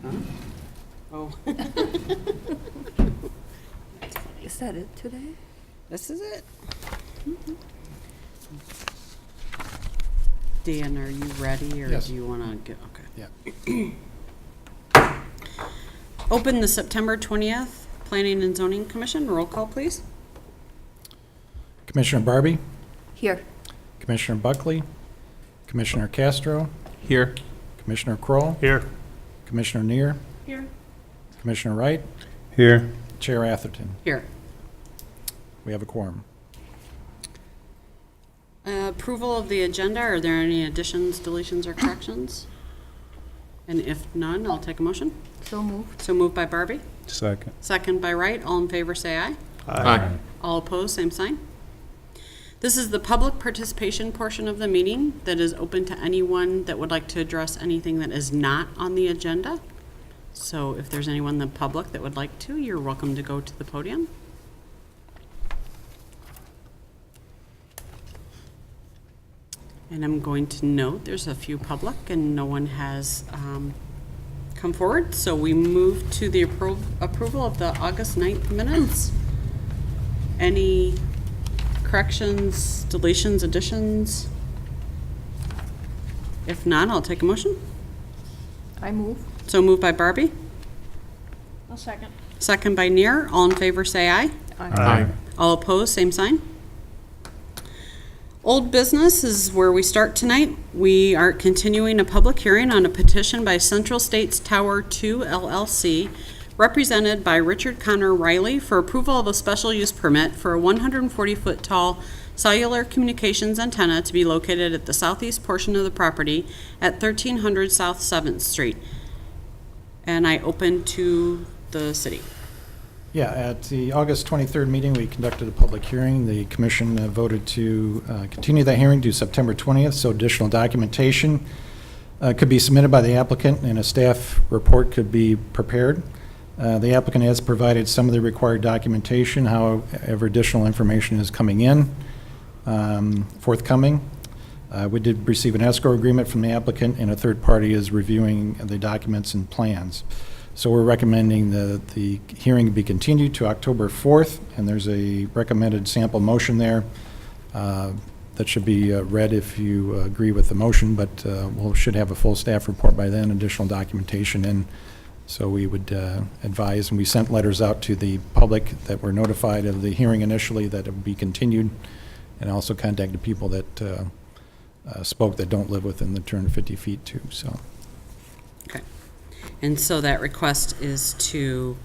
Oh. Is that it today? This is it. Dan, are you ready, or Yes. do you want to get, okay. Yeah. Open the September 20th Planning and Zoning Commission. Roll call, please. Commissioner Barbie, Here. Commissioner Buckley, Commissioner Castro, Here. Commissioner Kroll, Here. Commissioner Neer, Here. Commissioner Wright, Here. Chair Atherton. Here. We have a quorum. Approval of the agenda. Are there any additions, deletions, or corrections? And if none, I'll take a motion. So moved. So moved by Barbie, Second. second by Wright. All in favor, say aye. Aye. All opposed, same sign. This is the public participation portion of the meeting that is open to anyone that would like to address anything that is not on the agenda. So if there's anyone in the public that would like to, you're welcome to go to the podium. And I'm going to note there's a few public and no one has come forward. So we move to the approval of the August 9th minutes. Any corrections, deletions, additions? If not, I'll take a motion. I move. So moved by Barbie, I'll second. second by Neer. All in favor, say aye. Aye. All opposed, same sign. Old business is where we start tonight. We are continuing a public hearing on a petition by Central States Tower 2 LLC, represented by Richard Connor Riley, for approval of a special use permit for a 140-foot tall cellular communications antenna to be located at the southeast portion of the property at 1300 South 7th Street. And I open to the city. Yeah, at the August 23rd meeting, we conducted a public hearing. The commission voted to continue that hearing to September 20th, so additional documentation could be submitted by the applicant and a staff report could be prepared. The applicant has provided some of the required documentation, however additional information is coming in, forthcoming. We did receive an escrow agreement from the applicant, and a third party is reviewing the documents and plans. So we're recommending that the hearing be continued to October 4th, and there's a recommended sample motion there that should be read if you agree with the motion, but we should have a full staff report by then, additional documentation in. So we would advise, and we sent letters out to the public that were notified of the hearing initially that it would be continued, and also contacted people that spoke that don't live within the 250 feet too, so. Okay. And so that request is to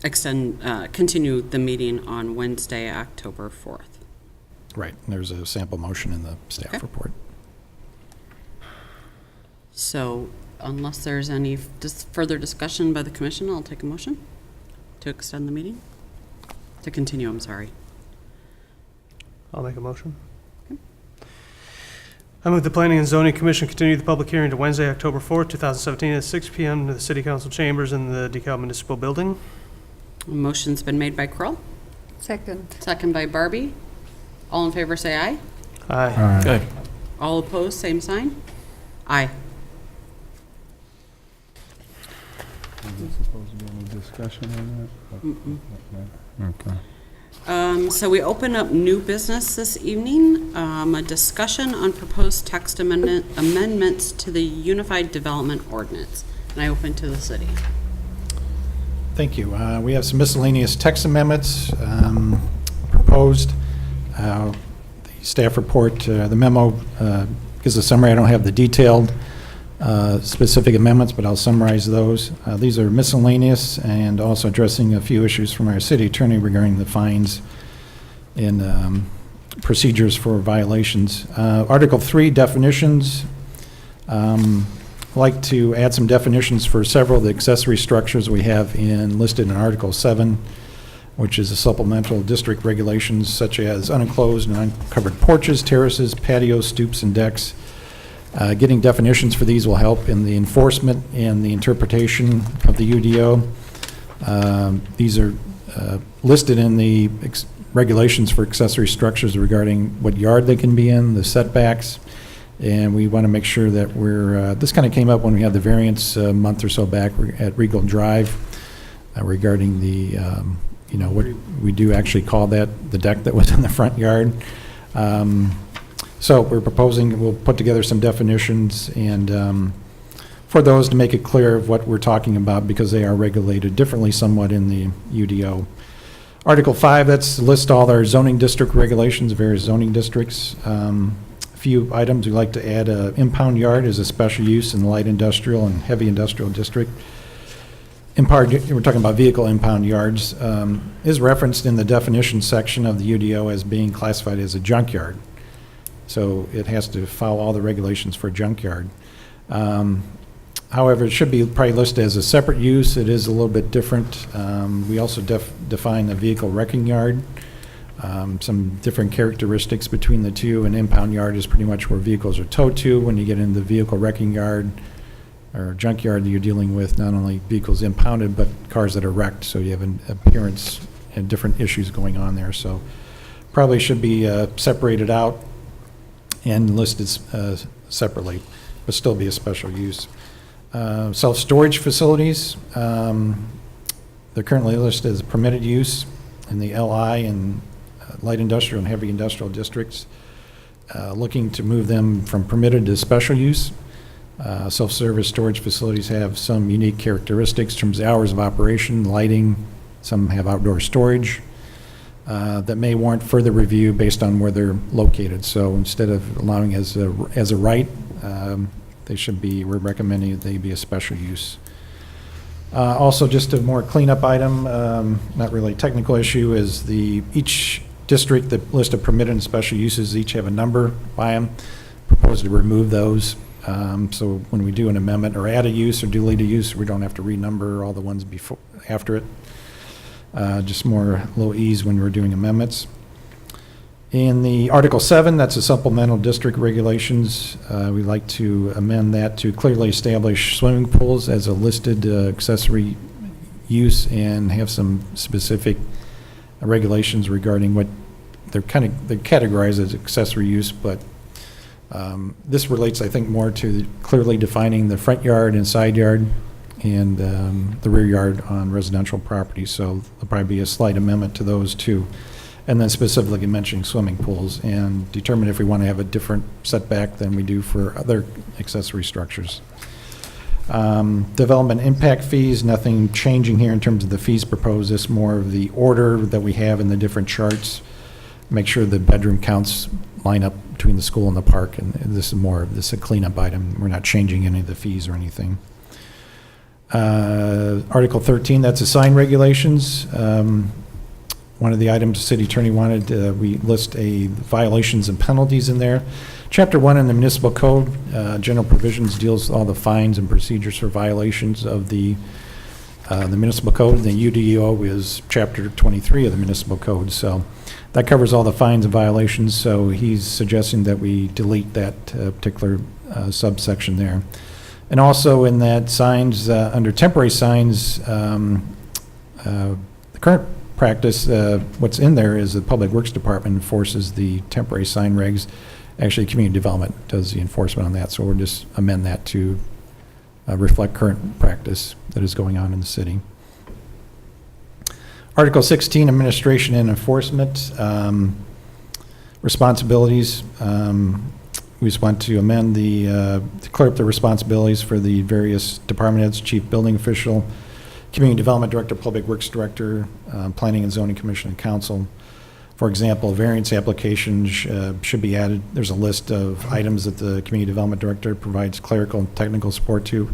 continue the meeting on Wednesday, October 4th. Right, and there's a sample motion in the staff Okay. report. So unless there's any further discussion by the commission, I'll take a motion to extend the meeting, to continue, I'm sorry. I'll make a motion. I move the Planning and Zoning Commission continue the public hearing to Wednesday, October 4th, 2017 at 6 p.m. to the City Council chambers in the DeKalb Municipal Building. A motion's been made by Kroll, Second. second by Barbie. All in favor, say aye. Aye. Good. All opposed, same sign. Aye. Is there supposed to be any discussion on that? Okay. So we open up new business this evening, a discussion on proposed text amendments to the Unified Development Ordinance. And I open to the city. Thank you. We have some miscellaneous text amendments proposed. The staff report, the memo gives a summary. I don't have the detailed specific amendments, but I'll summarize those. These are miscellaneous and also addressing a few issues from our city attorney regarding the fines and procedures for violations. Article 3, definitions. I'd like to add some definitions for several of the accessory structures we have listed in Article 7, which is a supplemental district regulations such as unenclosed and uncovered porches, terraces, patios, stoops, and decks. Getting definitions for these will help in the enforcement and the interpretation of the UDO. These are listed in the regulations for accessory structures regarding what yard they can be in, the setbacks, And we want to make sure that this kind of came up when we had the variance a month or so back at Regal Drive regarding the, what we do actually call that, the deck that was in the front yard. So we're proposing, we'll put together some definitions and for those to make it clear of what we're talking about because they are regulated differently somewhat in the UDO. Article 5, that's list all our zoning district regulations, various zoning districts. Few items we'd like to add. Impound yard is a special use in the light industrial and heavy industrial district. We're talking about vehicle impound yards, is referenced in the definition section of the UDO as being classified as a junkyard. So it has to follow all the regulations for a junkyard. However, it should be probably listed as a separate use. It is a little bit different. We also define a vehicle wrecking yard. Some different characteristics between the two. An impound yard is pretty much where vehicles are towed to. When you get into the vehicle wrecking yard or junkyard, you're dealing with not only vehicles impounded, but cars that are wrecked. So you have an appearance and different issues going on there. So probably should be separated out and listed separately, but still be a special use. Self-storage facilities, they're currently listed as permitted use in the LI and light industrial and heavy industrial districts, looking to move them from permitted to special use. Self-service storage facilities have some unique characteristics in terms of hours of operation, lighting. Some have outdoor storage that may warrant further review based on where they're located. So instead of allowing as a right, we're recommending that they be a special use. Also, just a more cleanup item, not really a technical issue, is each district, the list of permitted and special uses each have a number by them. Propose to remove those. So when we do an amendment or add a use or delete a use, we don't have to renumber all the ones after it. Just a little ease when we're doing amendments. In the Article 7, that's a supplemental district regulations. We'd like to amend that to clearly establish swimming pools as a listed accessory use and have some specific regulations regarding what they're categorized as accessory use, but this relates, I think, more to clearly defining the front yard and side yard and the rear yard on residential property. So there'll probably be a slight amendment to those two. And then specifically mentioning swimming pools and determine if we want to have a different setback than we do for other accessory structures. Development impact fees, nothing changing here in terms of the fees proposed. It's more of the order that we have in the different charts. Make sure the bedroom counts line up between the school and the park, and this is a cleanup item. We're not changing any of the fees or anything. Article 13, that's the sign regulations. One of the items the city attorney wanted, we list violations and penalties in there. Chapter 1 in the municipal code, general provisions, deals with all the fines and procedures for violations of the municipal code. The UDO is Chapter 23 of the municipal code. So that covers all the fines and violations. So he's suggesting that we delete that particular subsection there. And also in that signs, under temporary signs, the current practice, what's in there is the Public Works Department enforces the temporary sign regs. Actually, Community Development does the enforcement on that, so we'll just amend that to reflect current practice that is going on in the city. Article 16, Administration and Enforcement Responsibilities. We just want to amend to clear up the responsibilities for the various department heads, chief building official, Community Development Director, Public Works Director, Planning and Zoning Commission and Council. For example, variance applications should be added. There's a list of items that the Community Development Director provides clerical and technical support to.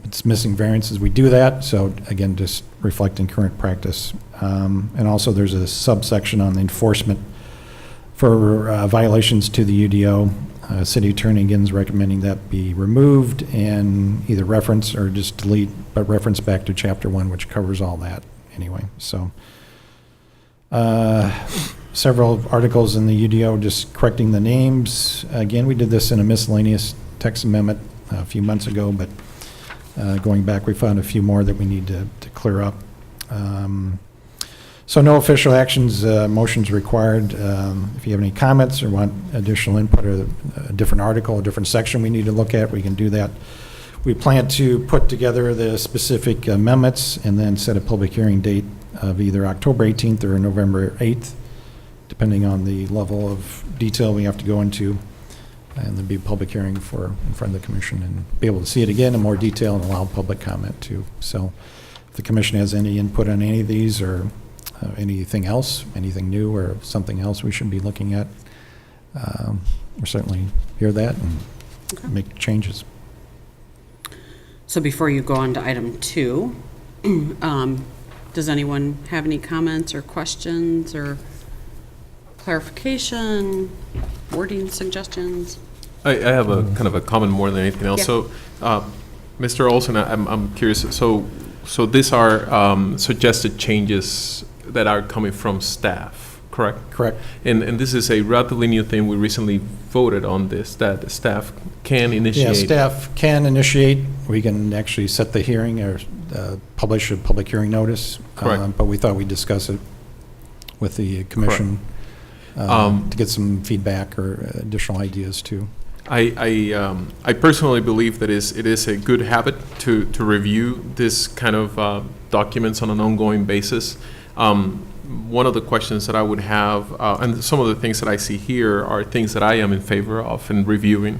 It's missing variances. We do that, so again, just reflecting current practice. And also there's a subsection on the enforcement for violations to the UDO. City Attorney again is recommending that be removed and either reference or just delete, but reference back to Chapter 1, which covers all that anyway. So several articles in the UDO just correcting the names. Again, we did this in a miscellaneous text amendment a few months ago, but going back, we found a few more that we need to clear up. So no official actions, motions required. If you have any comments or want additional input or a different article, a different section we need to look at, we can do that. We plan to put together the specific amendments and then set a public hearing date of either October 18th or November 8th, depending on the level of detail we have to go into. And there'll be a public hearing in front of the commission and be able to see it again in more detail and allow public comment too. So if the commission has any input on any of these or anything else, anything new or something else we should be looking at, we'll certainly hear that and make changes. So before you go on to item 2, does anyone have any comments or questions or clarification, wording suggestions? I have a kind of a comment more than anything else. Yeah. So, Mr. Olson, I'm curious. So these are suggested changes that are coming from staff, correct? Correct. And this is a relatively new thing. We recently voted on this, that staff can initiate. Yeah, staff can initiate. We can actually set the hearing or publish a public hearing notice. Correct. But we thought we'd discuss it with the commission to get some feedback or additional ideas too. I personally believe that it is a good habit to review this kind of documents on an ongoing basis. One of the questions that I would have, and some of the things that I see here are things that I am in favor of in reviewing.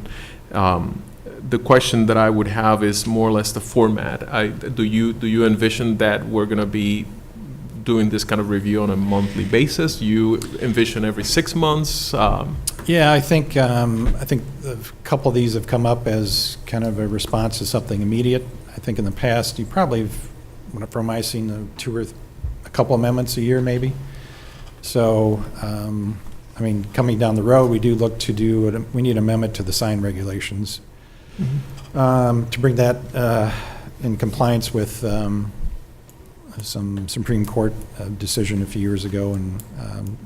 The question that I would have is more or less the format. Do you envision that we're going to be doing this kind of review on a monthly basis? Do you envision every 6 months? Yeah, I think a couple of these have come up as kind of a response to something immediate. I think in the past, you probably, from my seen, a couple amendments a year maybe. So, I mean, coming down the road, we do look to do, we need an amendment to the sign regulations to bring that in compliance with some Supreme Court decision a few years ago and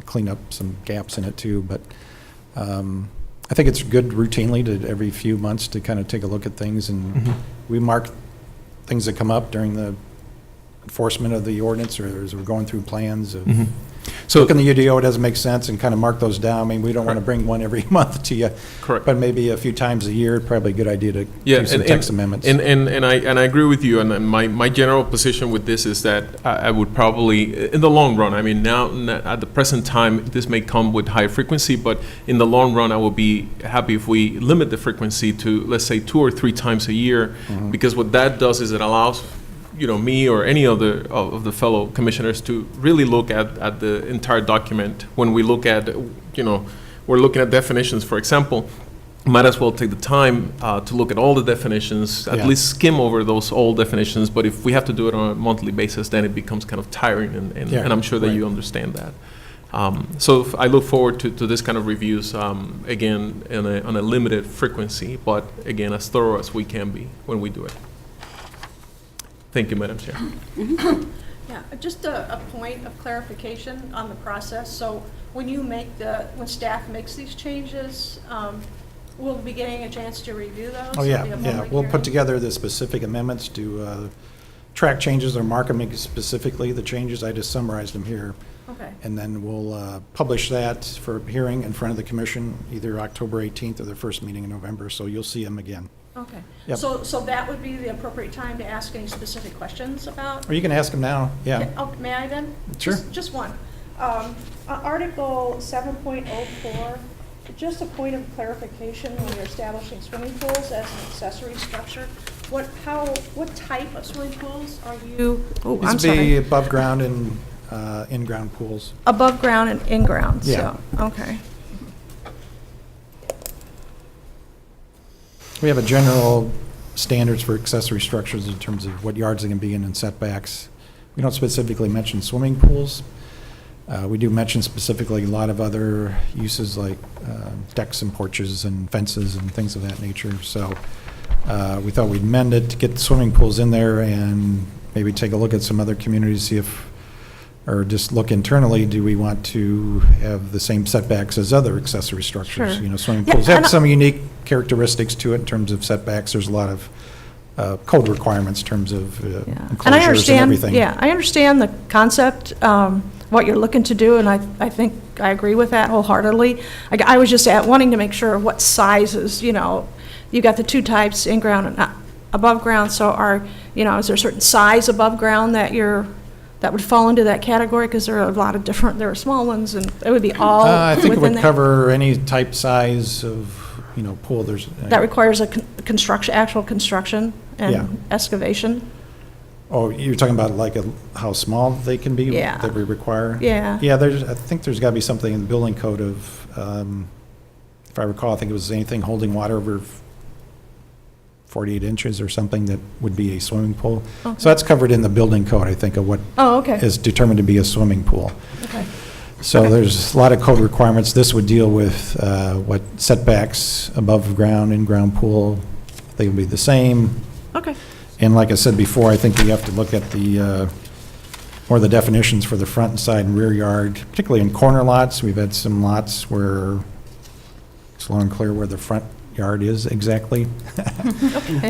clean up some gaps in it too. But I think it's good routinely to every few months to kind of take a look at things, and we mark things that come up during the enforcement of the ordinance or as we're going through plans of So look in the UDO, it doesn't make sense, and kind of mark those down. I mean, we don't want to bring one every month to you. Correct. But maybe a few times a year, probably a good idea to do some text amendments. And I agree with you. And my general position with this is that I would probably, in the long run, I mean, now at the present time, this may come with high frequency, but in the long run, I will be happy if we limit the frequency to, let's say, 2 or 3 times a year, because what that does is it allows me or any other of the fellow commissioners to really look at the entire document. When we look at, we're looking at definitions, for example, might as well take the time to look at all the definitions, at Yeah. least skim over those old definitions. But if we have to do it on a monthly basis, then it becomes kind of tiring, and I'm sure that right. you understand that. So I look forward to this kind of reviews, again, on a limited frequency, but again, as thorough as we can be when we do it. Thank you, Madam Chair. Yeah, just a point of clarification on the process. So when staff makes these changes, we'll be getting a chance to review those? Oh, yeah, There'll be a yeah. public We'll hearing? put together the specific amendments to track changes or mark them specifically, the changes. I just summarized them here. Okay. And then we'll publish that for hearing in front of the commission, either October 18th or the first meeting in November, so you'll see them again. Okay. Yep. So that would be the appropriate time to ask any specific questions about? Or you can ask them now, yeah. Oh, may I then? Sure. Just one. Article 7.04, just a point of clarification when you're establishing swimming pools as an accessory structure. What type of swimming pools are you? Oh, I'm These be sorry. above ground and in-ground pools. Above ground and in ground. Yeah. So, okay. We have a general standards for accessory structures in terms of what yards they can be in and setbacks. We don't specifically mention swimming pools. We do mention specifically a lot of other uses like decks and porches and fences and things of that nature. So we thought we'd amend it to get the swimming pools in there and maybe take a look at some other communities, see if, or just look internally, do we want to have the same setbacks as other accessory structures? Sure. Swimming Yeah, pools and have some unique characteristics to it in terms of setbacks. There's a lot of code requirements in terms of Yeah. And I enclosures and understand, everything. yeah, I understand the concept. what you're looking to do, and I think I agree with that wholeheartedly. I was just wanting to make sure what sizes, you got the two types, in-ground and above ground, so is there a certain size above ground that would fall into that category? Because there are a lot of there are small ones, and it would be all I think it within would that? cover any type size of, pool. There's. That requires a actual construction Yeah. and excavation? Oh, you're talking about like how small they can be? Yeah. That we require? Yeah. Yeah, I think there's got to be something in the building code of, if I recall, I think it was anything holding water over 48 inches or something that would be a swimming pool. Okay. So that's covered in the building code, I think, of what Oh, okay, is determined to be a swimming pool. okay. So Okay. there's a lot of code requirements. This would deal with what setbacks above ground, in-ground pool, they would be the same. Okay, And like I said before, I think we have to look at more of the definitions for the front and side and rear yard, particularly in corner lots. We've had some lots where it's a little unclear where the front yard is exactly. okay.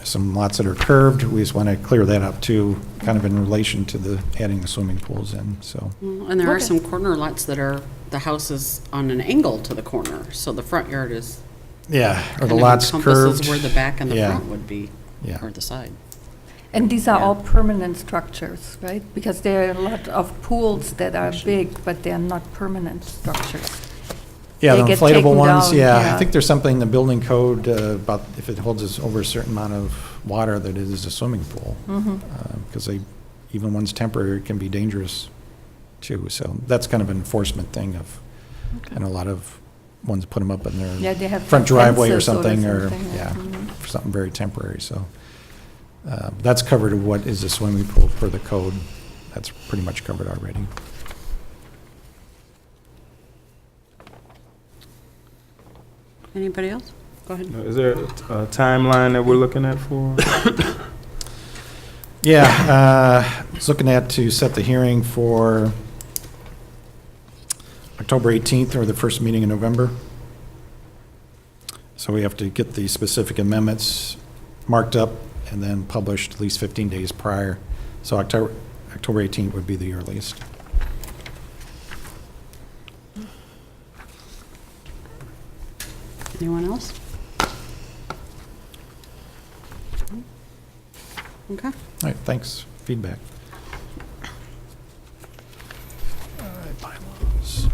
Some lots that are curved, we just want to clear that up too, kind of in relation to adding the swimming pools in, so. And there are Okay. some corner lots that the house is on an angle to the corner, so the front yard is Yeah, or the kind of lots encompasses curved. where the back and the Yeah. front would be, Yeah. or the side. And these are Yeah. all permanent structures, right? Because there are a lot of pools that are big, but they're not permanent structures. Yeah, They the get inflatable taken ones, down, yeah. I yeah. think there's something in the building code about if it holds us over a certain amount of water that it is a swimming pool. Because even one's temporary, it can be dangerous too. So that's kind of an enforcement thing of, and a lot of ones put them up in Yeah, their they have front driveway or fences something, or, something, yeah, mhm. for something very temporary, so. That's covered of what is a swimming pool per the code. That's pretty much covered already. Anybody else? Go ahead. Is there a timeline that we're looking at for? Yeah, I was looking at to set the hearing for October 18th or the first meeting in November. So we have to get the specific amendments marked up and then published at least 15 days prior. So October 18th would be the earliest. Anyone else? Okay. All right, thanks. Feedback. Bylaws.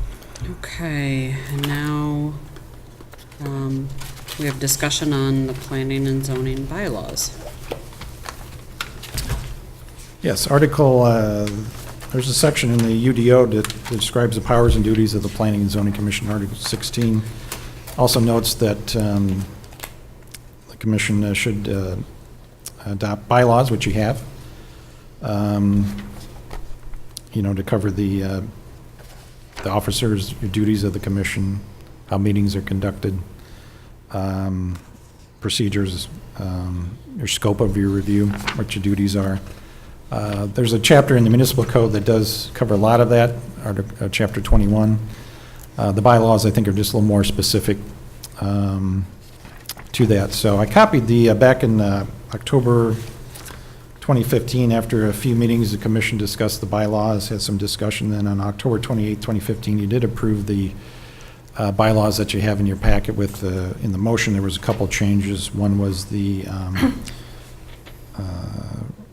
Okay, and now we have discussion on the planning and zoning bylaws. Yes, there's a section in the UDO that describes the powers and duties of the Planning and Zoning Commission, Article 16. Also notes that the commission should adopt bylaws, which you have, to cover the officers, your duties of the commission, how meetings are conducted, procedures, your scope of your review, what your duties are. There's a chapter in the municipal code that does cover a lot of that, Chapter 21. The bylaws, I think, are just a little more specific to that. So I copied back in October 2015, after a few meetings, the commission discussed the bylaws, had some discussion. Then on October 28, 2015, you did approve the bylaws that you have in your packet with, in the motion, there was a couple changes. One was the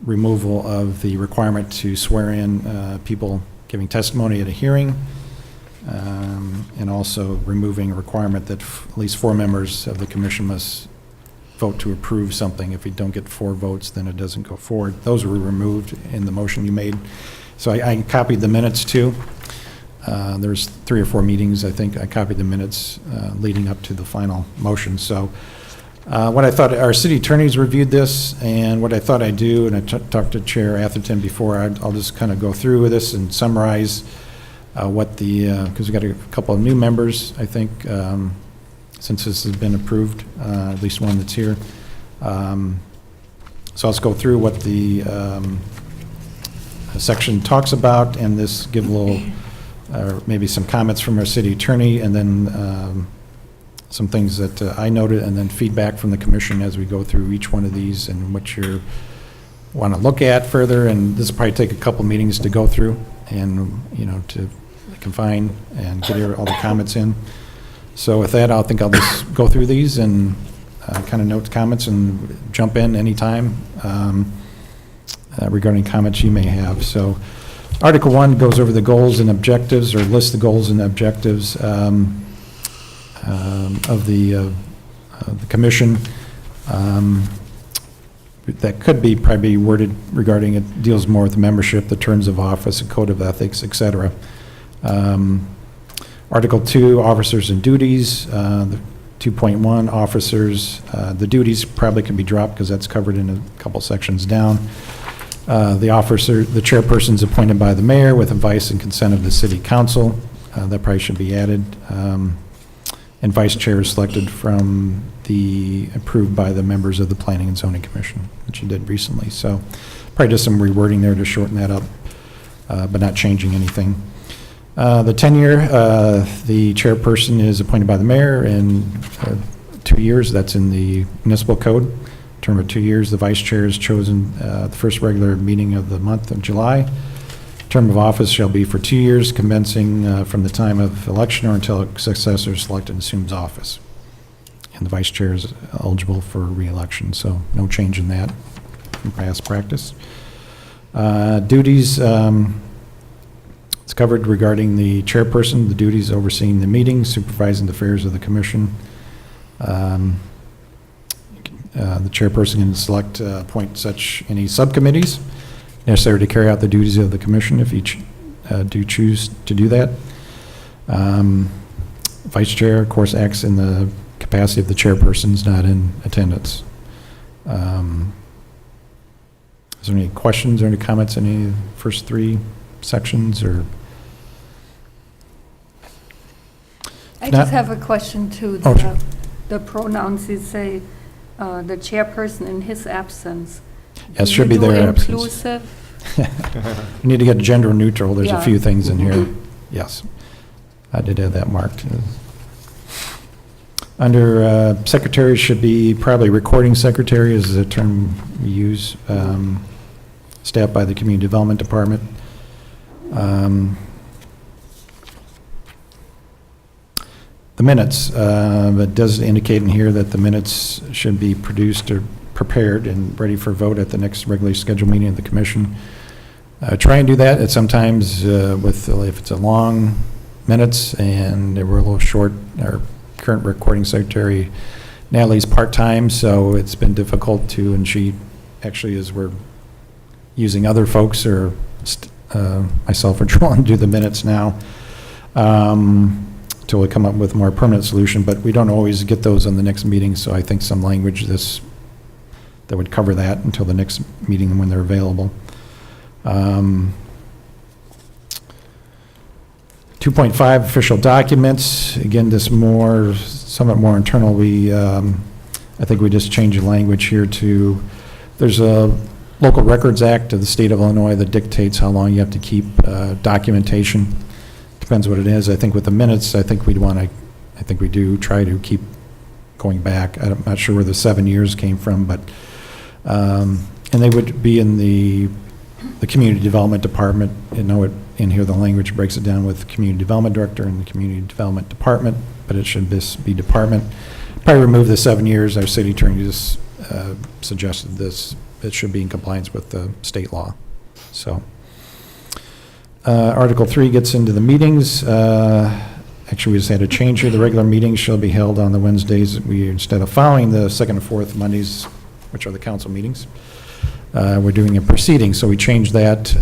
removal of the requirement to swear in people giving testimony at a hearing, and also removing a requirement that at least 4 members of the commission must vote to approve something. If you don't get 4 votes, then it doesn't go forward. Those were removed in the motion you made. So I copied the minutes too. There's 3 or 4 meetings, I think. I copied the minutes leading up to the final motion. So what I thought, our city attorneys reviewed this, and what I thought I'd do, and I talked to Chair Atherton before, I'll just kind of go through with this and summarize what because we've got a couple of new members, I think, since this has been approved, at least one that's here. So let's go through what the section talks about, and this give a little, maybe some comments from our city attorney, and then some things that I noted, and then feedback from the commission as we go through each one of these and what your want to look at further, and this will probably take a couple meetings to go through and, to confine and get all the comments in. So with that, I think I'll just go through these and kind of note the comments and jump in anytime regarding comments you may have. So Article 1 goes over the goals and objectives, or lists the goals and objectives of the commission. That could be probably worded regarding, it deals more with membership, the terms of office, a code of ethics, et cetera. Article 2, officers and duties. The 2.1, officers, the duties probably can be dropped because that's covered in a couple sections down. The chairperson is appointed by the mayor with advice and consent of the city council. That probably should be added. And vice chair is selected approved by the members of the Planning and Zoning Commission, which you did recently. So probably just some rewording there to shorten that up, but not changing anything. The tenure, the chairperson is appointed by the mayor and 2 years. That's in the municipal code. Term of 2 years. The vice chair is chosen the first regular meeting of the month of July. Term of office shall be for 2 years, commencing from the time of election or until a successor is selected and assumes office. And the vice chair is eligible for re-election, so no change in that from past practice. Duties, it's covered regarding the chairperson, the duties overseeing the meetings, supervising the affairs of the commission. The chairperson can select, appoint any subcommittees necessary to carry out the duties of the commission if you do choose to do that. Vice chair, of course, acts in the capacity of the chairpersons, not in attendance. Is there any questions or any comments on any of the first three sections, or? I Not- just have a question to Oh, sure. the pronouns. You say the chairperson in his absence. Yes, Do should you be do their absence. inclusive? We need to get gender neutral. There's a Yeah. few things in here. Yes, I did have that marked. Under secretary should be probably recording secretary is the term we use, staffed by the Community Development Department. The minutes, it does indicate in here that the minutes should be produced or prepared and ready for vote at the next regularly scheduled meeting of the commission. Try and do that. It's sometimes if it's a long minutes and they were a little short, our current recording secretary, Natalie's part-time, so it's been difficult to, and she actually is, we're using other folks or myself or Joel to do the minutes now till we come up with a more permanent solution, but we don't always get those on the next meeting, so I think some language that would cover that until the next meeting when they're available. 2.5 official documents. Again, this somewhat more internal. I think we just changed the language here to, there's a Local Records Act of the state of Illinois that dictates how long you have to keep documentation. Depends what it is. I think with the minutes, I think we do try to keep going back. I'm not sure where the 7 years came from, but, and they would be in the Community Development Department. In here, the language breaks it down with the Community Development Director and the Community Development Department, but it should just be department. Probably remove the 7 years. Our city attorney just suggested this. It should be in compliance with the state law. So, Article 3 gets into the meetings. Actually, we just had a change here. The regular meetings shall be held on the Wednesdays. Instead of following the second and fourth Mondays, which are the council meetings, we're doing a proceeding. So we changed that.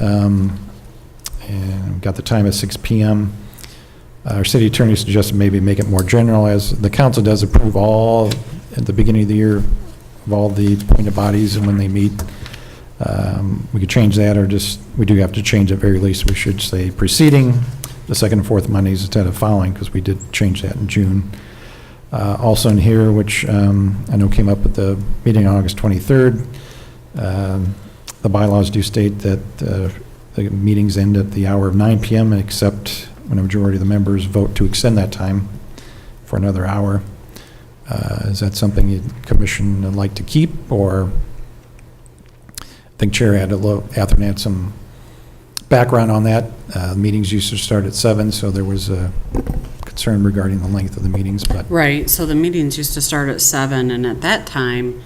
And got the time at 6 p.m. Our city attorney suggested maybe make it more general, as the council does approve all, at the beginning of the year, of all the appointed bodies and when they meet. We could change that, or we do have to change at very least. We should say preceding the second and fourth Mondays instead of following, because we did change that in June. Also in here, which I know came up at the meeting on August 23rd, the bylaws do state that the meetings end at the hour of 9 p.m. except when a majority of the members vote to extend that time for another hour. Is that something the commission would like to keep, or think Chair Atherton had some background on that. Meetings used to start at 7, so there was a concern regarding the length of the meetings, but Right, so the meetings used to start at 7, and at that time,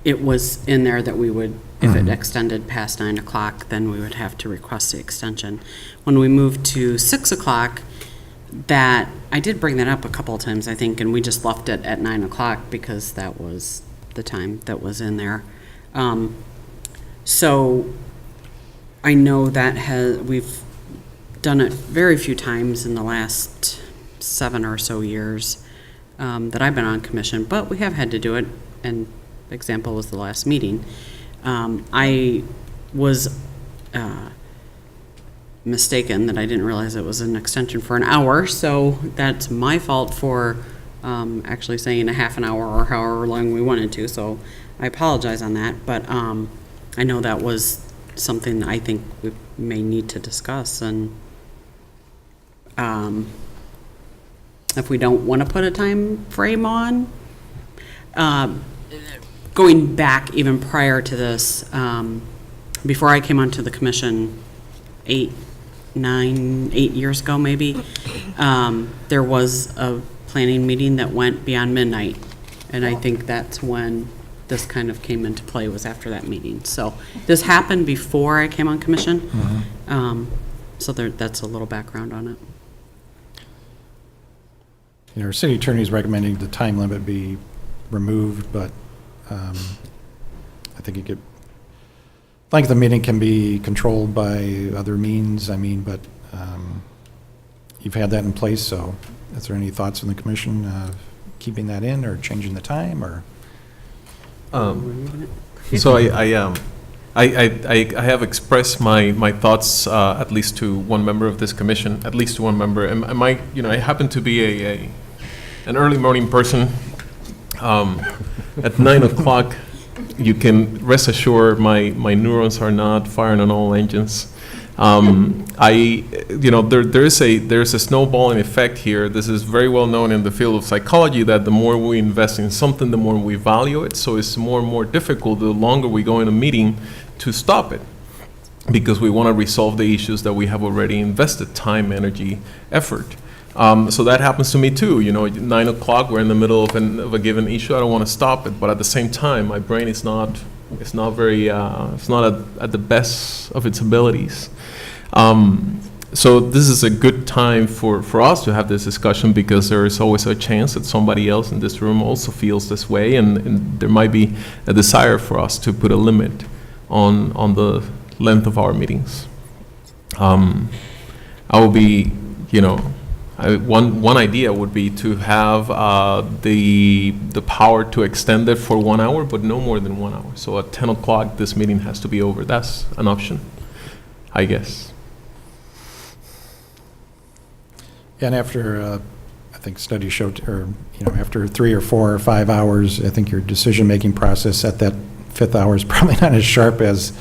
it was in there that we would, if it extended past 9 o'clock, then we would have to request the extension. When we moved to 6 o'clock, that, I did bring that up a couple of times, I think, and we just left it at 9 o'clock because that was the time that was in there. So I know that we've done it very few times in the last 7 or so years that I've been on commission, but we have had to do it, and example was the last meeting. I was mistaken that I didn't realize it was an extension for an hour, so that's my fault for actually saying a half an hour or however long we wanted to, so I apologize on that, but I know that was something I think we may need to discuss, and if we don't want to put a time frame on, going back even prior to this, before I came onto the commission 8 years ago maybe, there was a planning meeting that went beyond midnight, and I think that's when this kind of came into play, was after that meeting. So this happened before I came on commission. So that's a little background on it. our city attorney is recommending the time limit be removed, but I think it could, length of the meeting can be controlled by other means, but you've had that in place, so is there any thoughts from the commission of keeping that in or changing the time, or? So I have expressed my thoughts, at least to one member of this commission, at least to one member. And I happen to be an early morning person. At 9 o'clock, you can rest assured my neurons are not firing on all engines. There's a snowballing effect here. This is very well known in the field of psychology, that the more we invest in something, the more we value it. So it's more and more difficult the longer we go in a meeting to stop it, because we want to resolve the issues that we have already invested time, energy, effort. So that happens to me too. 9 o'clock, we're in the middle of a given issue. I don't want to stop it, but at the same time, my brain is not very it's not at the best of its abilities. So this is a good time for us to have this discussion, because there is always a chance that somebody else in this room also feels this way, and there might be a desire for us to put a limit on the length of our meetings. I will be, one idea would be to have the power to extend it for 1 hour, but no more than 1 hour. So at 10 o'clock, this meeting has to be over. That's an option, I guess. And after, I think studies showed, after 3 or 4 or 5 hours, I think your decision-making process at that 5th hour is probably not as sharp as,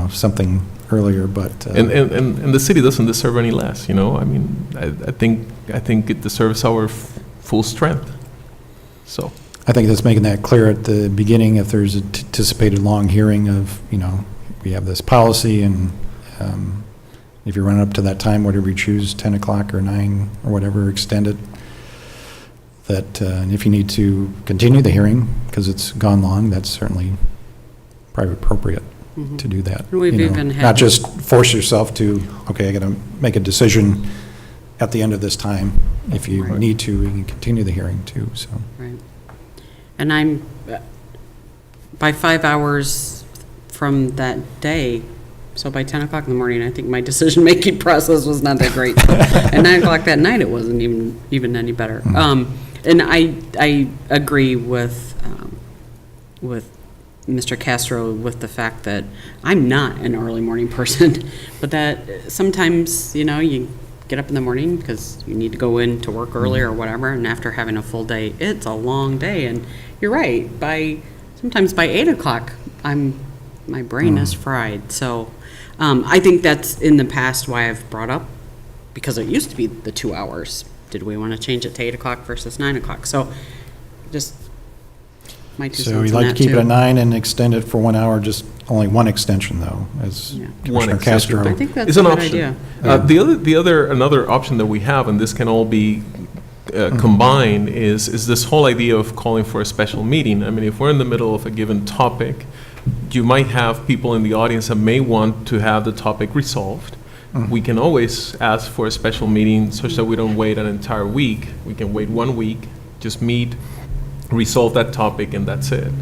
something earlier, but. And the city doesn't deserve any less, I think it deserves our full strength, so. I think that's making that clear at the beginning, if there's an anticipated long hearing of, we have this policy, and if you run up to that time, whatever you choose, 10 o'clock or 9 or whatever, extend it. That, and if you need to continue the hearing because it's gone long, that's certainly probably appropriate to do that. We've even had. Not just force yourself to, okay, I got to make a decision at the end of this time. If you need to, you can continue the hearing too, so. Right. And I'm, by 5 hours from that day, so by 10 o'clock in the morning, I think my decision-making process was not that great. At 9 o'clock that night, it wasn't even any better. And I agree with Mr. Castro with the fact that I'm not an early morning person, but that sometimes, you get up in the morning because you need to go in to work early or whatever, and after having a full day, it's a long day. And you're right, sometimes by 8 o'clock, my brain is fried. So I think that's in the past why I've brought up, because it used to be the 2 hours. Did we want to change it to 8 o'clock versus 9 o'clock? So just my 2 So cents you'd on like to that, keep it too. at 9 and extend it for 1 hour, just only one extension, though, as Yeah. One Commissioner extension. Castro. I think that's It's a an good option. idea. Another option that we have, and this can all be combined, is this whole idea of calling for a special meeting. I mean, if we're in the middle of a given topic, you might have people in the audience that may want to have the topic resolved. We can always ask for a special meeting such that we don't wait an entire week. We can wait 1 week, just meet, resolve that topic, and that's it.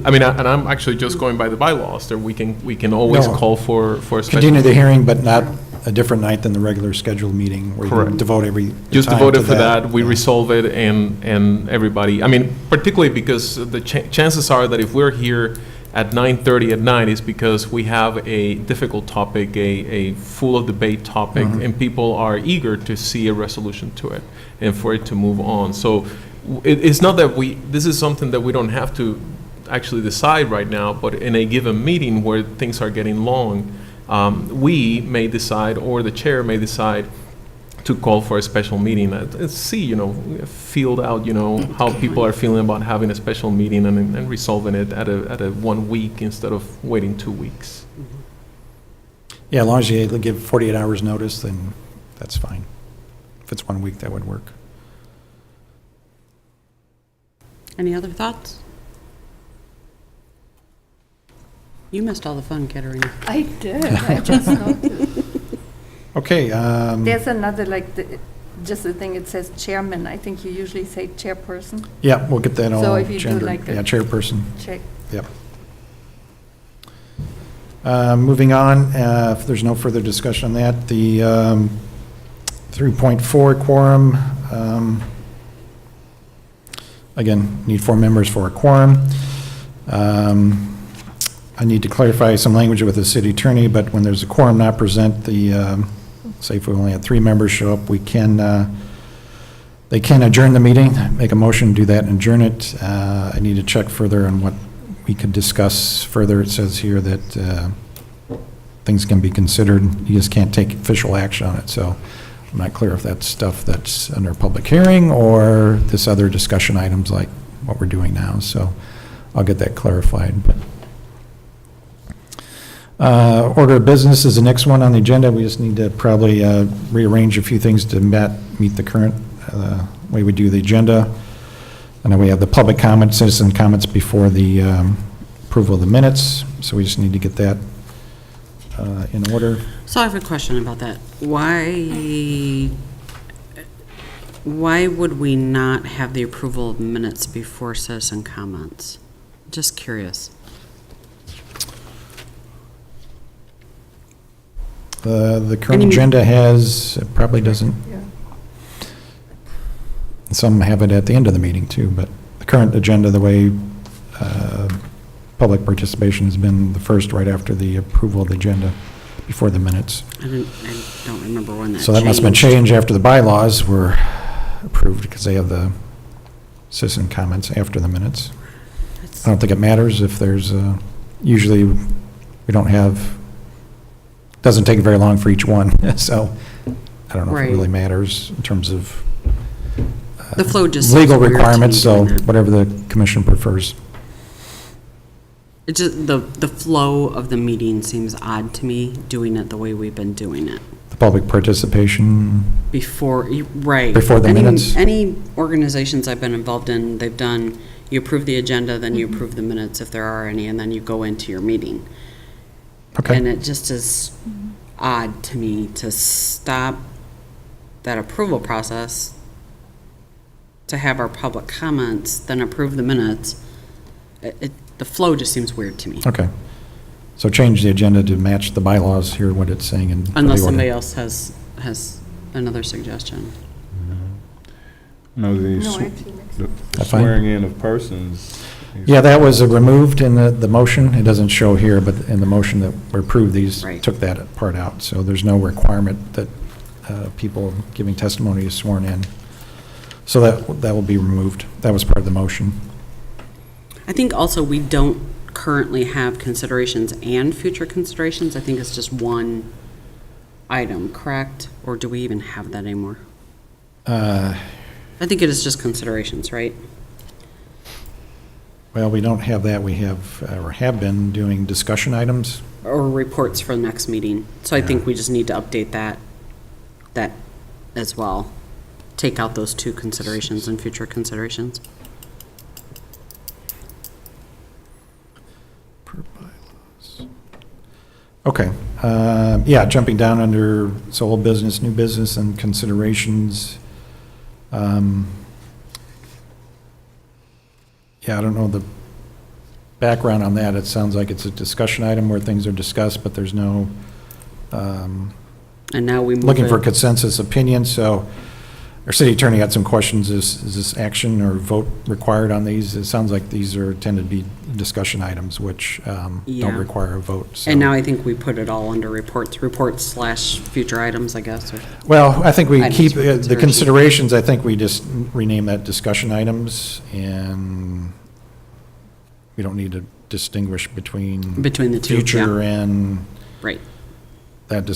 I mean, and I'm actually just going by the bylaws, there we can always No. call for a special. Continue the hearing, but not a different night than the regular scheduled meeting, where you Correct. devote every Just time devote to it for that, we Yeah. resolve it, and everybody, I mean, particularly because the chances are that if we're here at 9:30 at night, is because we have a difficult topic, a full of debate topic, and people are eager to see a resolution to it, and for it to move on. So it's not that this is something that we don't have to actually decide right now, but in a given meeting where things are getting long, we may decide, or the chair may decide, to call for a special meeting. See, field out, how people are feeling about having a special meeting and resolving it at a 1 week instead of waiting 2 weeks. Yeah, as long as you give 48 hours notice, then that's fine. If it's 1 week, that would work. Any other thoughts? You missed all the fun, Katerina. I did, I just noticed. Okay, There's another, just the thing, it says chairman. I think you usually say chairperson. yeah, we'll get that all So if you do gendered. like a- Yeah, chairperson, Check. yep. Moving on, if there's no further discussion on that, the 3.4 quorum, again, need 4 members for a quorum. I need to clarify some language with the city attorney, but when there's a quorum not present, say if we only had 3 members show up, they can adjourn the meeting, make a motion to do that and adjourn it. I need to check further on what we could discuss further. It says here that things can be considered, you just can't take official action on it, so I'm not clear if that's stuff that's under public hearing or this other discussion items like what we're doing now, so I'll get that clarified. But order of business is the next one on the agenda. We just need to probably rearrange a few things to meet the current way we do the agenda. And then we have the public comments, citizen comments before the approval of the minutes, so we just need to get that in order. So I have a question about that. Why would we not have the approval of minutes before citizen comments? Just curious. The current Any- agenda has, it probably doesn't, Yeah. some have it at the end of the meeting too, but the current agenda, the way public participation has been the first right after the approval of the agenda, before the minutes. I don't remember when that changed. So that must have been changed after the bylaws were approved, because they have the citizen comments after the minutes. I don't think it matters if there's, usually we don't have, doesn't take very long for each one, so I don't know if it Right. really matters in terms of The flow just seems legal weird to me requirements, so doing that. whatever the commission prefers. It just, the flow of the meeting seems odd to me, doing it the way we've been doing it. The public participation, Before, right. Before the minutes? Any organizations I've been involved in, they've done, you approve the agenda, then you approve the minutes if there are any, and then you go into your meeting. And okay, it just is odd to me to stop that approval process, to have our public comments, then approve the minutes. The flow just seems weird to me. okay. So change the agenda to match the bylaws, hear what it's saying in. for the Unless order. somebody else has another suggestion. No, the No, sw- actually, makes the That's fine. swearing in of persons. Yeah, that was removed in the motion. It doesn't show here, but in the motion that we approved these, Right. took that part out. So there's no requirement that people giving testimony is sworn in. So that will be removed. That was part of the motion. I think also we don't currently have considerations and future considerations. I think it's just one item, correct? Or do we even have that anymore? Uh, I think it is just considerations, right? Well, we don't have that. We have, or have been doing discussion items. Or reports for the next meeting. So I think we just need to update that as well. Take out those two considerations and future considerations. Per bylaws. Okay, yeah, jumping down under, so old business, new business, and considerations. Yeah, I don't know the background on that. It sounds like it's a discussion item where things are discussed, but there's no, And now we move looking for it- consensus opinion, so our city attorney had some questions. Is this action or vote required on these? It sounds like these are tended to be discussion items, which Yeah. don't require a vote. so. And now I think we put it all under reports/future items, I guess. Or- Well, I think we Items keep, for the consideration. considerations, I think we just rename that discussion items, and we don't need to distinguish between Between the two, future and Right. that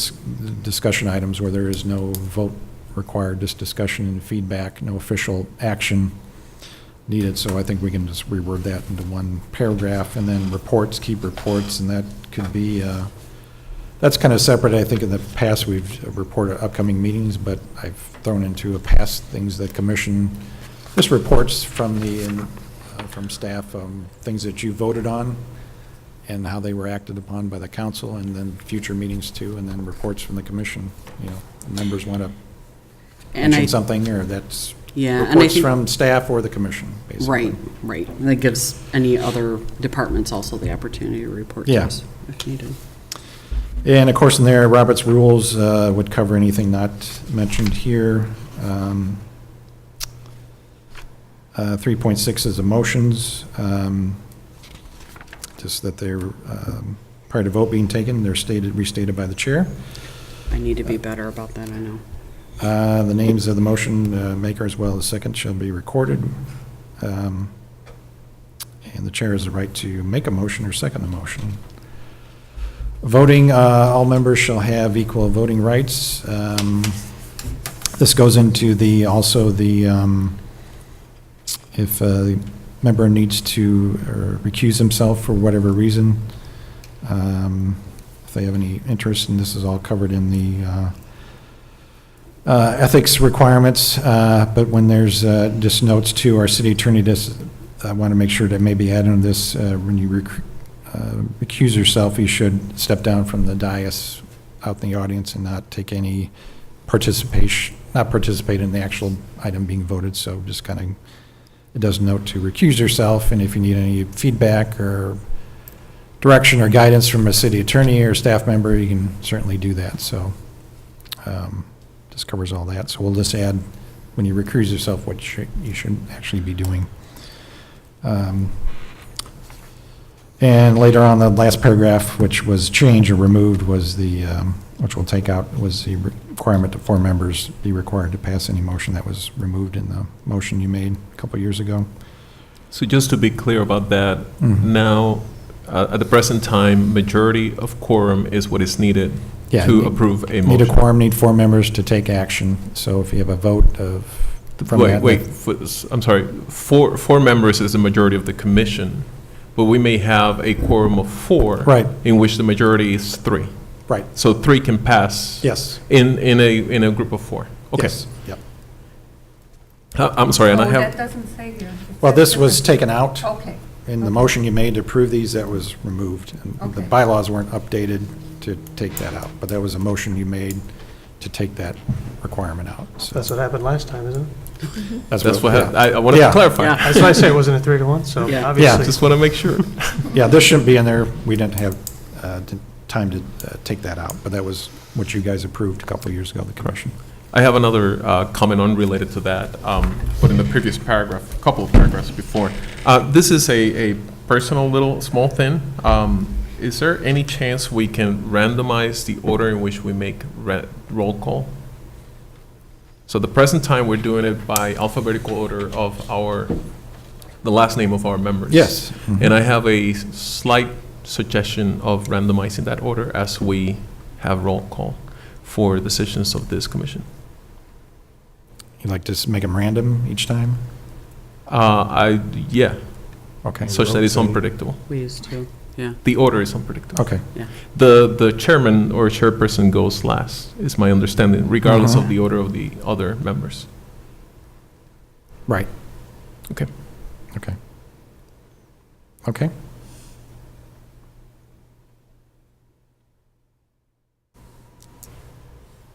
discussion items where there is no vote required, just discussion and feedback, no official action needed. So I think we can just reword that into one paragraph, and then reports, keep reports, and that could be, that's kind of separate. I think in the past, we've reported upcoming meetings, but I've thrown into a past things that commission, just reports from from staff, things that you voted on and how they were acted upon by the council, and then future meetings too, and then reports from the commission. You know, members want to And I, mention something, or that's yeah, and I reports think, from staff or the commission, basically. right, right. And that gives any other departments also the opportunity to report to Yeah. us if needed. And of course, in there, Robert's rules would cover anything not mentioned here. 3.6 is emotions, just that they're, prior to vote being taken, they're restated by the chair. I need to be better about that, I know. The names of the motion maker as well as second shall be recorded. And the chair has the right to make a motion or second a motion. Voting, all members shall have equal voting rights. This goes into also the, if a member needs to recuse himself for whatever reason, if they have any interest, and this is all covered in the ethics requirements, but when there's just notes to our city attorney, I want to make sure that maybe add on this, when you recuse yourself, you should step down from the dais out in the audience and not take any not participate in the actual item being voted. So just kind of, it does note to recuse yourself, and if you need any feedback or direction or guidance from a city attorney or staff member, you can certainly do that. So this covers all that. So we'll just add, when you recuse yourself, what you should actually be doing. And later on, the last paragraph, which was changed or removed, was the, which we'll take out, was the requirement that 4 members be required to pass any motion that was removed in the motion you made a couple years ago. So just to be clear about that, Mhm. now, at the present time, majority of quorum is what is needed Yeah, to you approve a Need a motion. quorum, need 4 members to take action. So if you have a vote from that. I'm sorry, four members is the majority of the commission, but we may have a quorum of 4. Right. In which the majority is 3. Right, So 3 can pass. yes. In a group of 4. Okay. Yes, yep. I'm sorry, and I Oh, have, that doesn't say here. It Well, says this the- was taken out. Okay. In the motion you made to approve these, that was removed. And the Okay. bylaws weren't updated to take that out, but that was a motion you made to take that requirement out. So That's what happened last time, isn't it? that's what, yeah. I wanted Yeah. to clarify. Yeah. That's why I say it wasn't a 3-1, so Yeah. obviously. Just want to make sure. Yeah, this shouldn't be in there. We didn't have time to take that out, but that was what you guys approved a couple of years ago, the commission. I have another comment unrelated to that, but in the previous paragraph, a couple of paragraphs before. This is a personal little small thing. Is there any chance we can randomize the order in which we make roll call? So the present time, we're doing it by alphabetical order of the last name of our members. Yes. And I have a slight suggestion of randomizing that order as we have roll call for decisions of this commission. You like to make them random each time? Yeah, Okay, such that it's Rotate. unpredictable. We used to, yeah. The order is unpredictable. okay, The chairman or chairperson goes last, is my understanding, regardless Mhm. of the order of the other members. right. Okay. Okay. Okay.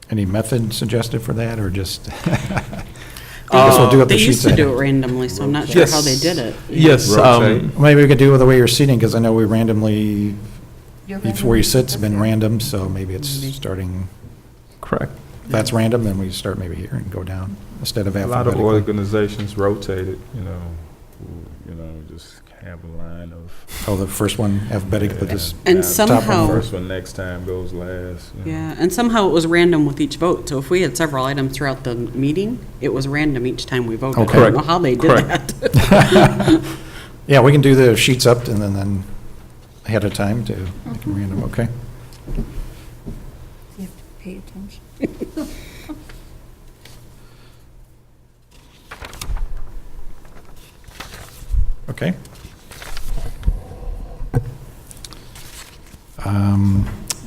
Any method suggested for that, or just? I guess we'll do it the They used sheets to ahead. do it randomly, so I'm not sure Yes. how they did it. Yes, Rotate. Maybe we could do it the way you're seating, because I know we randomly, You're each where you ready? sit's been random, so maybe it's Maybe. starting, correct. if that's random, then we start maybe here and go down, instead of A lot of alphabetically. organizations rotated, just have a line of. Oh, the first one alphabetic, but this, And Yeah, somehow- First one next time goes last. Yeah, and somehow it was random with each vote. So if we had several items throughout the meeting, it was random each time we voted. Okay. I don't know how they did Correct. that. yeah, we can do the sheets up and then ahead of time to make them random, okay? You have to pay attention. Okay.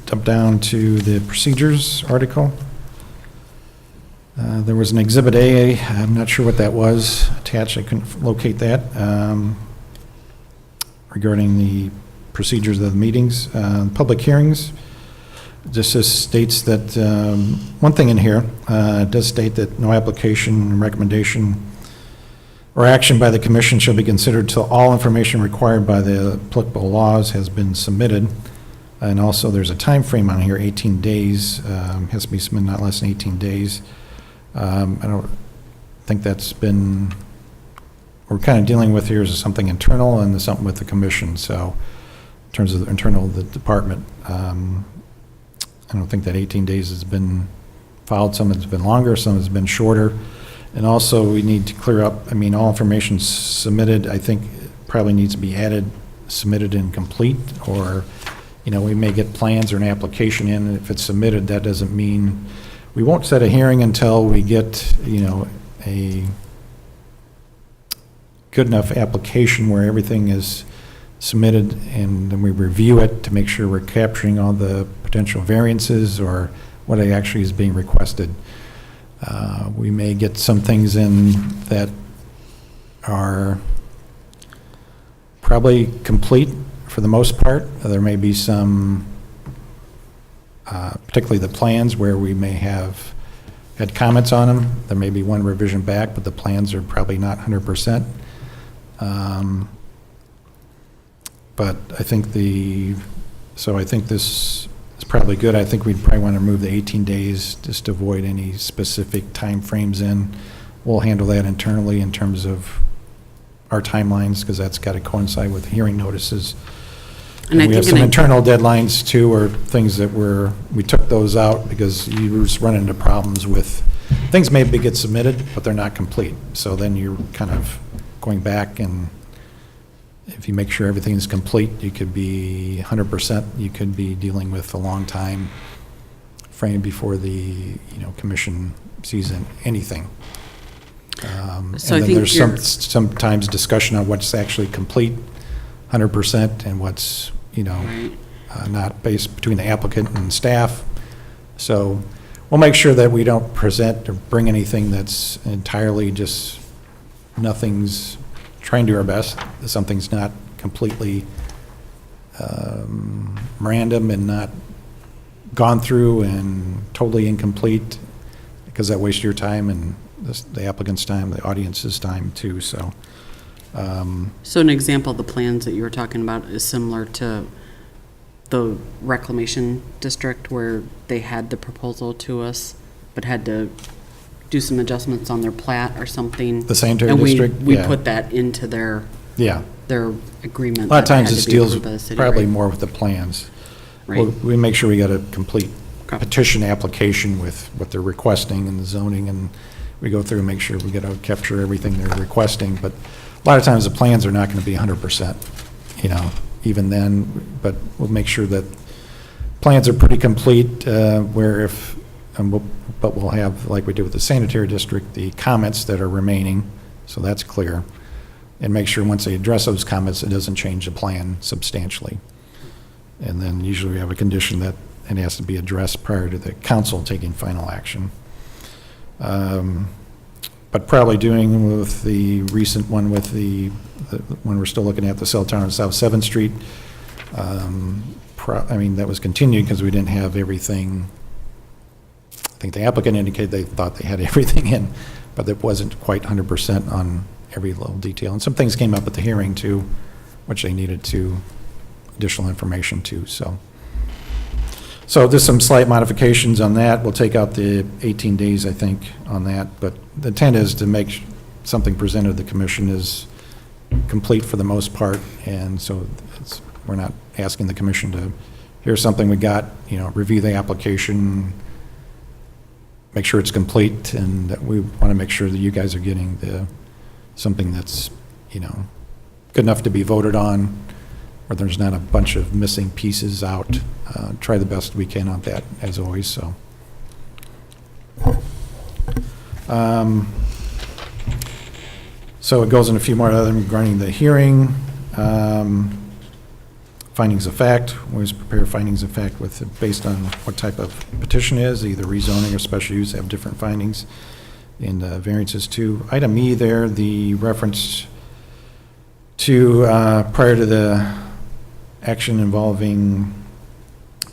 Jump down to the procedures article. There was an Exhibit A, I'm not sure what that was attached, I couldn't locate that, regarding the procedures of the meetings. Public hearings, just states that, one thing in here, it does state that no application, recommendation, or action by the commission shall be considered till all information required by the applicable laws has been submitted. And also, there's a time frame on here, 18 days, has to be submitted not less than 18 days. I don't think that's been, we're kind of dealing with here is something internal and something with the commission, so in terms of the internal of the department, I don't think that 18 days has been filed. Some has been longer, some has been shorter. And also, we need to clear up, all information submitted, I think probably needs to be added, submitted and complete, or, we may get plans or an application in, and if it's submitted, that doesn't mean, we won't set a hearing until we get, a good enough application where everything is submitted, and then we review it to make sure we're capturing all the potential variances or what actually is being requested. We may get some things in that are probably complete for the most part. There may be some, particularly the plans, where we may have had comments on them. There may be one revision back, but the plans are probably not 100%. But I think I think this is probably good. I think we'd probably want to remove the 18 days just to avoid any specific timeframes in. We'll handle that internally in terms of our timelines, because that's got to coincide with hearing notices. And I We have think some an- internal deadlines too, or things that we took those out because you just run into problems with, things maybe get submitted, but they're not complete. So then you're kind of going back, and if you make sure everything is complete, you could be 100%, you could be dealing with a long time frame before the, commission sees anything. So I And then think there's you're- sometimes discussion on what's actually complete, 100%, and what's, Right. not based between the applicant and staff. So we'll make sure that we don't present or bring anything that's entirely just, nothing's, trying to do our best, that something's not completely random and not gone through and totally incomplete, because that wastes your time and the applicant's time, the audience's time too, so. So an example of the plans that you were talking about is similar to the reclamation district, where they had the proposal to us, but had to do some adjustments on their plat or something. The sanitary And district, we yeah. put that into their Yeah, agreement. a lot of that times had this to be deals approved by the city, probably right? more with the plans. Right. We make sure we got a complete Okay. petition application with what they're requesting and the zoning, and we go through and make sure we got to capture everything they're requesting. But a lot of times the plans are not going to be 100%, even then, but we'll make sure that plans are pretty complete, where if, but we'll have, like we did with the sanitary district, the comments that are remaining, so that's clear. and make sure once they address those comments, it doesn't change the plan substantially. And then usually we have a condition that it has to be addressed prior to the council taking final action. But probably doing with the recent one with when we're still looking at the cell tower on South 7th Street, I mean, that was continued because we didn't have everything. I think the applicant indicated they thought they had everything in, but it wasn't quite 100% on every little detail. And some things came up at the hearing too, which they needed additional information too, so. So there's some slight modifications on that. We'll take out the 18 days, I think, on that, but the intent is to make something presented to the commission is complete for the most part, and so we're not asking the commission to, here's something we got, review the application, make sure it's complete, and that we want to make sure that you guys are getting something that's, good enough to be voted on, where there's not a bunch of missing pieces out. Try the best we can on that, as always, so. So it goes in a few more other regarding the hearing. Findings of fact, always prepare findings of fact based on what type of petition is, either rezoning or special use, have different findings, and variances too. Item E there, the reference to prior to the action involving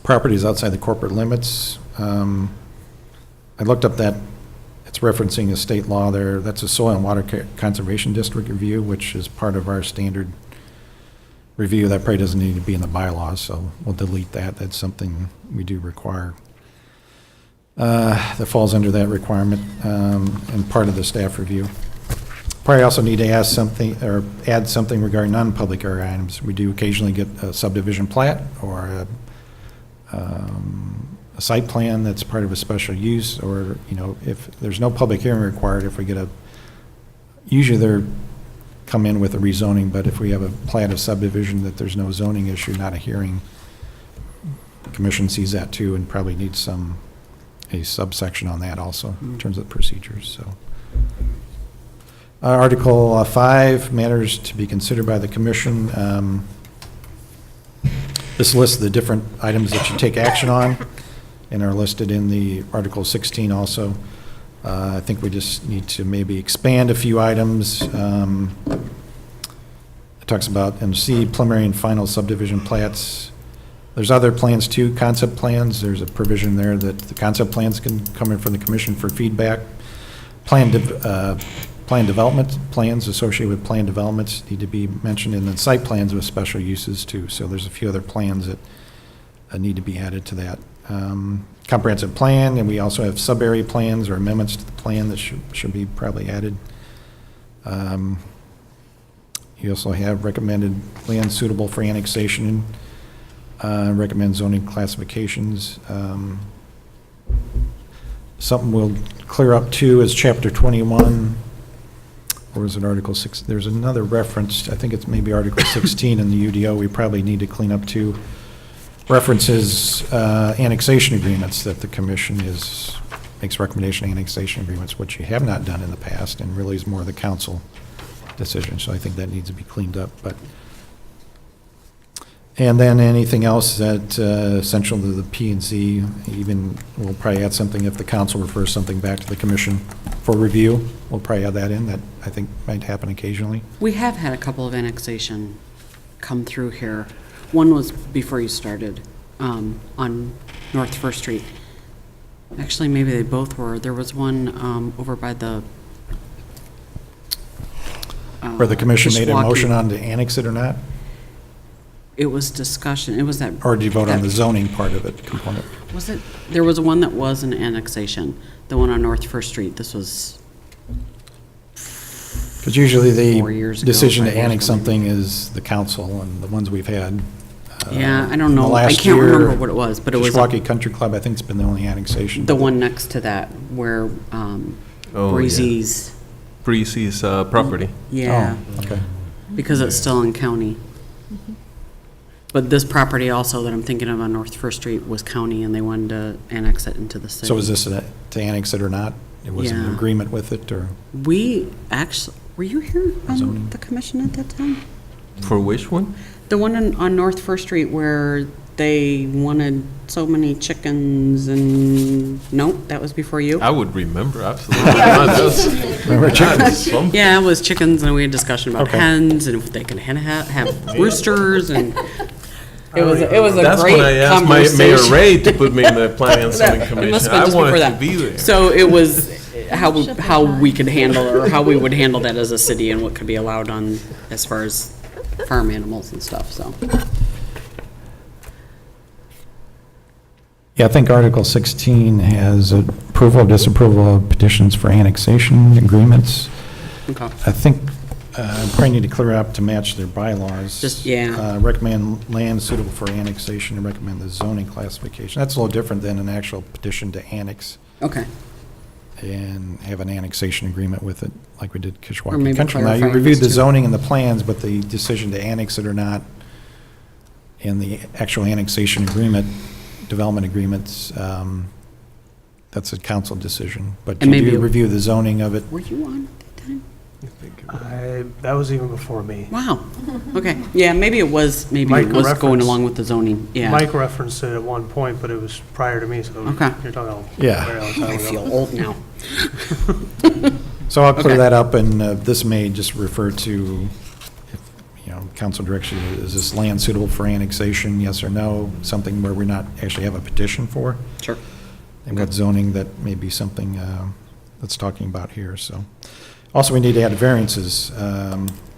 properties outside the corporate limits. I looked up that, it's referencing a state law there. That's a soil and water conservation district review, which is part of our standard review. That probably doesn't need to be in the bylaws, so we'll delete that. That's something we do require. That falls under that requirement and part of the staff review. Probably also need to ask something or add something regarding non-public area items. We do occasionally get a subdivision plat or a site plan that's part of a special use, or if there's no public hearing required, if we get usually they're come in with a rezoning, but if we have a plat of subdivision that there's no zoning issue, not a hearing, the commission sees that too and probably needs a subsection on that also in terms of procedures, so. Article 5, matters to be considered by the commission. This lists the different items that you take action on and are listed in the Article 16 also. I think we just need to maybe expand a few items. It talks about MC, preliminary and final subdivision plats. There's other plans too, concept plans. There's a provision there that the concept plans can come in from the commission for feedback. Plan development plans associated with plan developments need to be mentioned, and then site plans with special uses too. So there's a few other plans that need to be added to that. Comprehensive plan, and we also have sub-area plans or amendments to the plan that should be probably added. You also have recommended land suitable for annexation, recommend zoning classifications. Something we'll clear up too is Chapter 21. Or is it Article 6? There's another reference, I think it's maybe Article 16 in the UDO we probably need to clean up too. References annexation agreements that the commission makes recommendation annexation agreements, which you have not done in the past and really is more the council decision. So I think that needs to be cleaned up. And then anything else that essential to the P&Z, even we'll probably add something if the council refers something back to the commission for review. We'll probably add that in. That I think might happen occasionally. We have had a couple of annexation come through here. One was before you started on North First Street. Actually, maybe they both were. There was one over by the Where the commission made a Kishwaukee. motion on to annex it or not? It was discussion. It was that. Or did you vote on that- the zoning part of it component? Was it? There was one that was an annexation. The one on North First Street. This was. Because usually 4 years the ago, decision to 5 years annex ago, maybe. something is the council, and the ones we've had. Yeah, I don't in the know. I last can't year, remember what it was, but it was Kishwaukee Country Club, I think it's been the only annexation. the one next to that where Oh, yeah. Breezy's. Breezy's property. Yeah, Oh, okay. because it's still in county. But this property also that I'm thinking of on North First Street was county, and they wanted to annex it into the city. So is this to annex it or not? It was an Yeah. agreement with it, or? We actually, Were you here Zoning. on the commission at that time? For which one? The one on North First Street where they wanted so many chickens and, no, that was before you? I would remember, absolutely. That's- Remember that chickens? is something. Yeah, it was chickens, and we had discussion about Okay. hens, and if they can have roosters, and it was a That's great when I asked conversation. Mayor Ray to put me in the Planning and Zoning It must Commission. have been I just before wanted to that. be there. So it was how we could handle, or how we would handle that as a city, and what could be allowed on, as far as farm animals and stuff, so. Yeah, I think Article 16 has approval or disapproval of petitions for annexation agreements. Okay. I think probably need to clear up to match their bylaws. Just- yeah. Recommend land suitable for annexation and recommend the zoning classification. That's a little different than an actual petition to annex Okay, and have an annexation agreement with it, like we did Or Kishwaukee maybe Country. Now, you clarifying reviewed this the too. zoning and the plans, but the decision to annex it or not, and the actual annexation agreement, development agreements, that's a council decision. But And you maybe do it- review the zoning of it. were you on at that time? That was even before me. Wow, okay, yeah, maybe it was going Micro-reference. along with the zoning, yeah. Mike referenced it at one point, but it was prior to me, so Okay. you're talking Yeah. a very long time I ago. feel old now. So I'll clear Okay. that up, and this may just refer to, if, council direction, is this land suitable for annexation, yes or no? Something where we're not actually have a petition for, Sure. and what zoning, that may be something that's talking about here, so. Also, we need to add variances.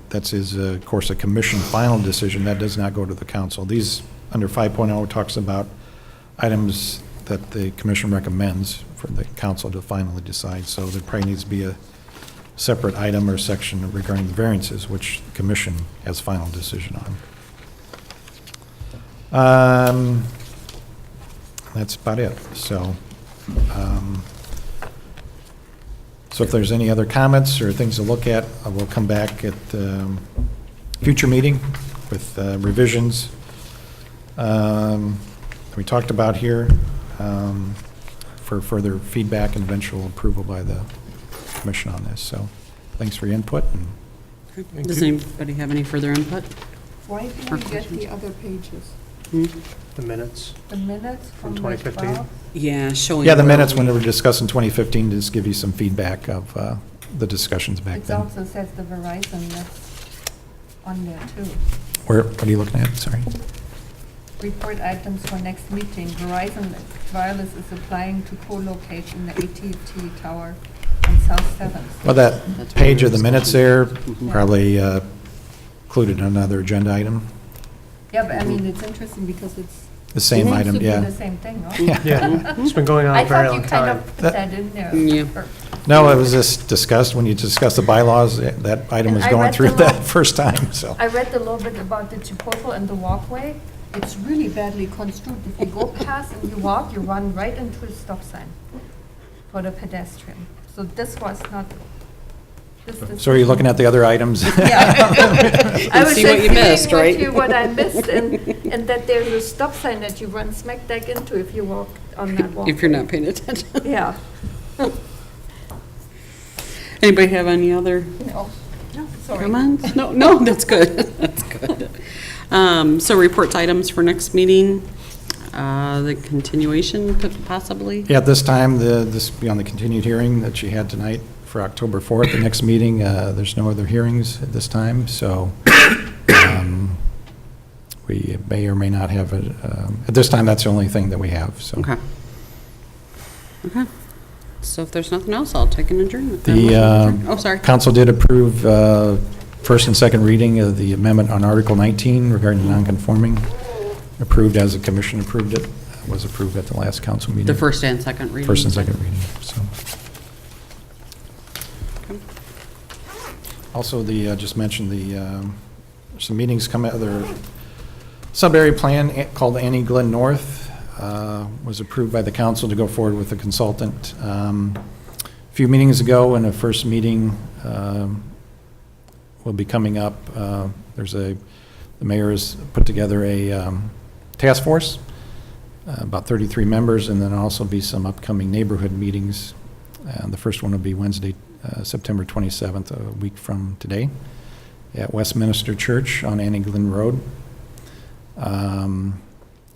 That's of course, a commission final decision. That does not go to the council. These, under 5.0, talks about items that the commission recommends for the council to finally decide. So there probably needs to be a separate item or section regarding the variances, which the commission has final decision on. That's about it. So, so if there's any other comments or things to look at, we'll come back at future meeting with revisions we talked about here for further feedback and eventual approval by the commission on this. So thanks for your input. And Does anybody have any further input? Why did Or we get questions? the other pages? The minutes. The minutes From from the 2015? 12th? Yeah, showing. yeah, the where minutes when we- they were discussed in 2015, just give you some feedback of the discussions back It then. also says the Verizon that's on there too. What are you looking at? Sorry. Report items for next meeting. Verizon Wireless is applying to co-locate in the AT&T tower on South 7th. Well, that That's page what of the we minutes discussed. there probably included another agenda item, Yeah, but I mean, it's interesting because it's. the same it item, seems to be yeah. the same thing, no? Yeah, it's been going on I a very thought you long kind time. of put that in there. Yeah. Or- No, it was just discussed, when you discussed the bylaws, that item And was I going read through the that law. first time, so. I read a little bit about the Chipotle and the walkway. It's really badly construed. If you go past and you walk, you run right into a stop sign for the pedestrian. So this was not. So are you looking at the other items? Yeah. I was see what you sharing missed, with right? you what I missed, and that there's a stop sign that you run smack dab into if you walk on that walkway. If you're not paying attention. Yeah. Anybody have any other No, sorry. comments? No, that's good. That's good. So reports items for next meeting, the continuation possibly? Yeah, at this time, this will be on the continued hearing that you had tonight for October 4th, the next meeting. There's no other hearings at this time, so we may or may not have it. At this time, that's the only thing that we have, so. Okay. Okay. So if there's nothing else, I'll take an adjournment. Oh, sorry. Council did approve first and second reading of the amendment on Article 19 regarding nonconforming, approved as the commission approved it, was approved at the last council meeting. The first and second reading? First and second reading, so. Also, just mentioned some meetings come out, their sub-area plan called Annie Glen North was approved by the council to go forward with the consultant. A few meetings ago, in the first meeting will be coming up, the mayor has put together a task force, about 33 members, and then also be some upcoming neighborhood meetings. The first one will be Wednesday, September 27th, a week from today, at Westminster Church on Annie Glen Road.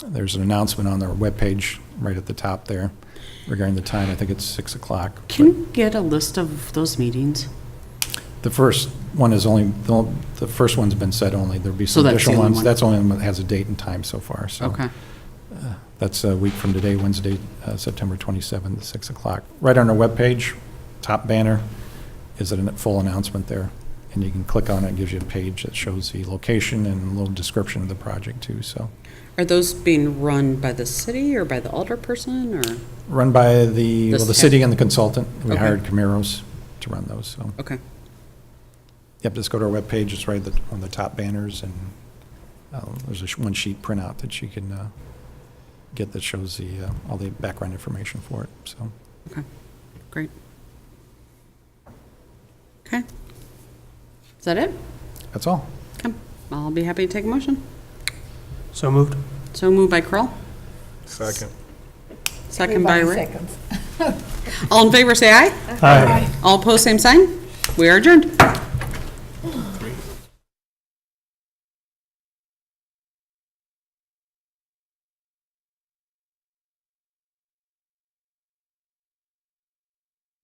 There's an announcement on their webpage right at the top there regarding the time. I think it's 6 o'clock. Can you get a list of those meetings? The first one is only, the first one's been set only. There'll be So some that's the additional only ones. one. That's the only one that has a date and time so far, so. Okay. That's a week from today, Wednesday, September 27th, at 6 o'clock. Right on our webpage, top banner, is a full announcement there. And you can click on it, it gives you a page that shows the location and a little description of the project too, so. Are those being run by the city or by the alderperson, or? Run by the The city and the consultant. We Okay. hired Camaros to run those, so. Okay. Yep, just go to our webpage, it's right on the top banners, and there's a one sheet printout that you can get that shows all the background information for it, so. Okay, great. Okay. Is that it? That's all. Okay, I'll be happy to take a motion. So moved. So moved by Kroll, Second. second by Everybody Rick. seconds. All in favor, say aye. Aye. All opposed, same sign. We are adjourned.